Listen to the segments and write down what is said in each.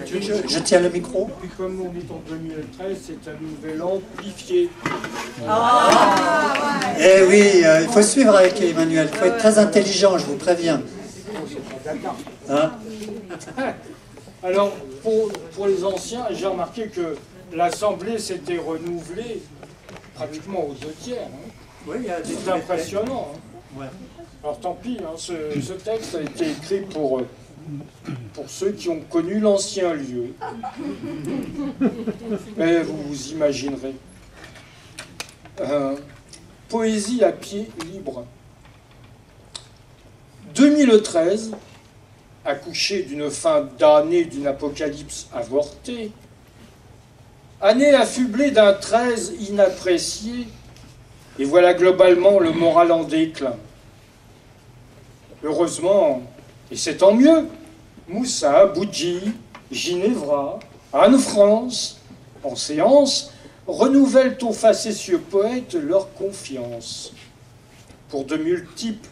Je tiens le micro. Et puis comme on est en 2013, c'est un nouvel an amplifié. Eh oui, il faut suivre avec Emmanuel. Il faut être très intelligent, je vous préviens. Hein? Alors, pour les anciens, j'ai remarqué que l'Assemblée s'était renouvelée pratiquement aux 2/3. Hein. Oui, c'est impressionnant. Hein. Ouais. Alors tant pis, hein, ce texte a été écrit pour ceux qui ont connu l'ancien lieu. Mais vous vous imaginerez. Poésie à pied libre. 2013, accouché d'une fin d'année d'une apocalypse avortée, année affublée d'un 13 inapprécié, et voilà globalement le moral en déclin. Heureusement, et c'est tant mieux, Moussa, Boudji, Ginevra, Anne-France, en séance, renouvellent aux facétieux poètes leur confiance pour de multiples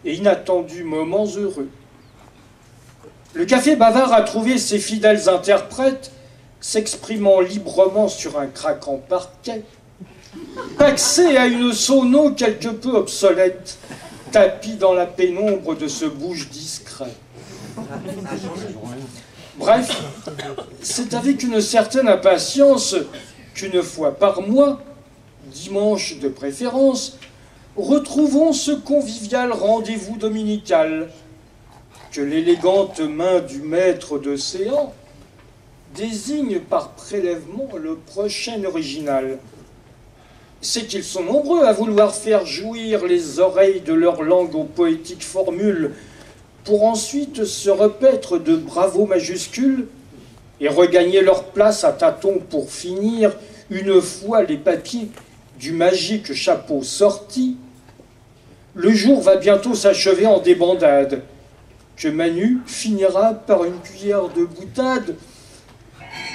et inattendus moments heureux. Le Café Bavard a trouvé ses fidèles interprètes s'exprimant librement sur un craquant parquet, paxé à une sono quelque peu obsolète, tapis dans la pénombre de ce bouge discret. Bref, c'est avec une certaine impatience qu'une fois par mois, dimanche de préférence, retrouvons ce convivial rendez-vous dominical que l'élégante main du maître de séance désigne par prélèvement le prochain original. C'est qu'ils sont nombreux à vouloir faire jouir les oreilles de leur langue aux poétiques formules pour ensuite se repaître de bravos majuscules et regagner leur place à tâtons pour finir, une fois les papiers du magique chapeau sortis. Le jour va bientôt s'achever en débandade, que Manu finira par une cuillère de boutade.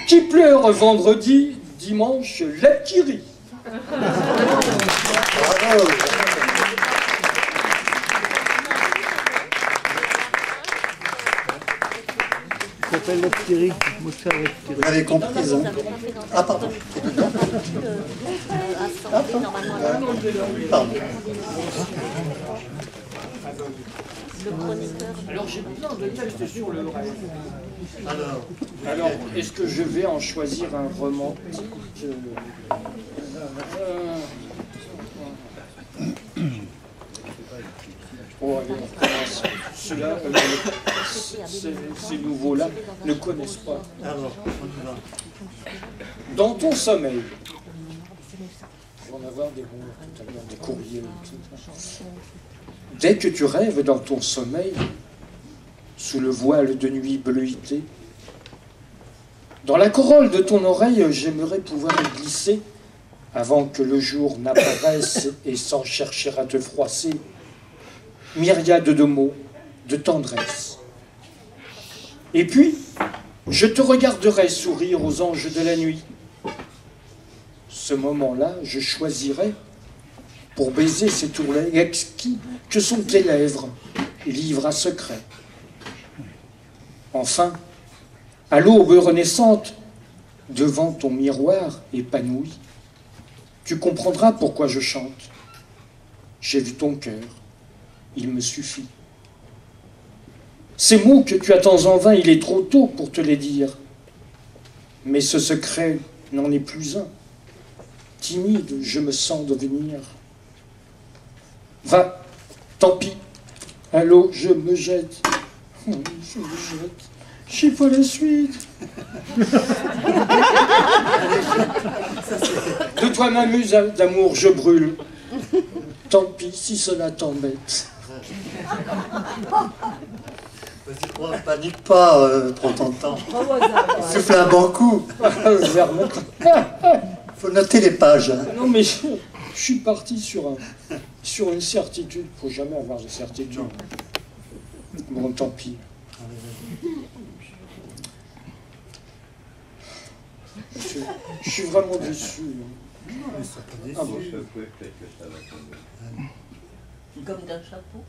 Qui pleure vendredi, dimanche, la qui rit. Bravo. Ça s'appelle la Pyrrhique, Moussa la Pyrrhique. Vous avez compris, hein? Ah, pardon. Ah, pardon. Alors j'ai plein de textes sur le rêve. Alors est-ce que je vais en choisir un romantique? Oh, allez, on commence. Ceux-là, ces nouveaux-là, ne connaissent pas. Dans ton sommeil, je vais en avoir des mots tout à l'heure, des courriers, etc. Dès que tu rêves dans ton sommeil, sous le voile de nuit bleuité, dans la corolle de ton oreille, j'aimerais pouvoir y glisser, avant que le jour n'apparaisse et sans chercher à te froisser, myriade de mots, de tendresse. Et puis, je te regarderai sourire aux anges de la nuit. Ce moment-là, je choisirai, pour baiser ces tourlets exquis que sont tes lèvres, livres à secret. Enfin, à l'aube renaissante, devant ton miroir épanoui, tu comprendras pourquoi je chante. J'ai vu ton cœur, il me suffit. Ces mots que tu attends en vain, il est trop tôt pour te les dire. Mais ce secret n'en est plus un. Timide, je me sens devenir. Va, tant pis. À l'eau, je me jette. Je me jette. Je sais pas la suite. De toi m'amuse d'amour, je brûle. Tant pis si cela t'embête. Panique pas, prends ton temps. Souffle un bon coup. Faut noter les pages. Hein. Non mais je suis parti sur une certitude. Faut jamais avoir de certitude. Bon, tant pis. Je suis vraiment déçu. Ah bon. Comme d'un chapeau.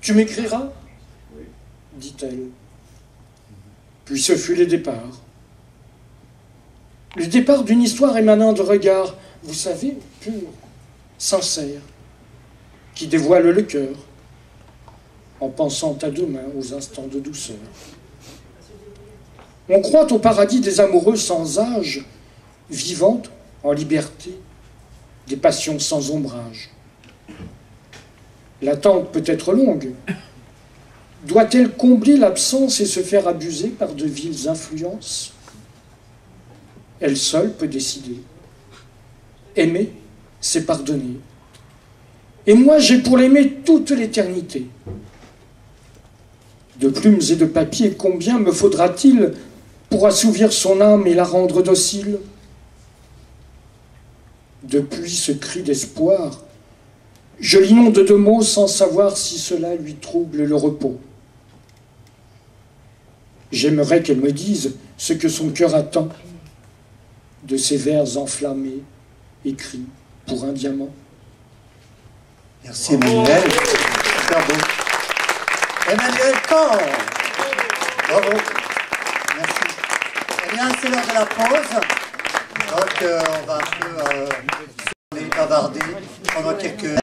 Tu m'écriras, dit-elle. Puis ce fut les départs. Le départ d'une histoire émanant de regards, vous savez, purs, sincères, qui dévoilent le cœur, en pensant à demain aux instants de douceur. On croit au paradis des amoureux sans âge, vivant en liberté, des passions sans ombrage. L'attente peut être longue. Doit-elle combler l'absence et se faire abuser par de viles influences? Elle seule peut décider. Aimer, c'est pardonner. Et moi, j'ai pour l'aimer toute l'éternité. De plumes et de papier, combien me faudra-t-il pour assouvir son âme et la rendre docile? Depuis ce cri d'espoir, je l'inonde de mots sans savoir si cela lui trouble le repos. J'aimerais qu'elle me dise ce que son cœur attend de ces vers enflammés, écrits pour un diamant. Merci Emmanuel. Super beau. Emmanuel Corre. Bravo. Merci. Eh bien, c'est l'heure de la pause. Donc, on va un peu bavarder pendant quelques...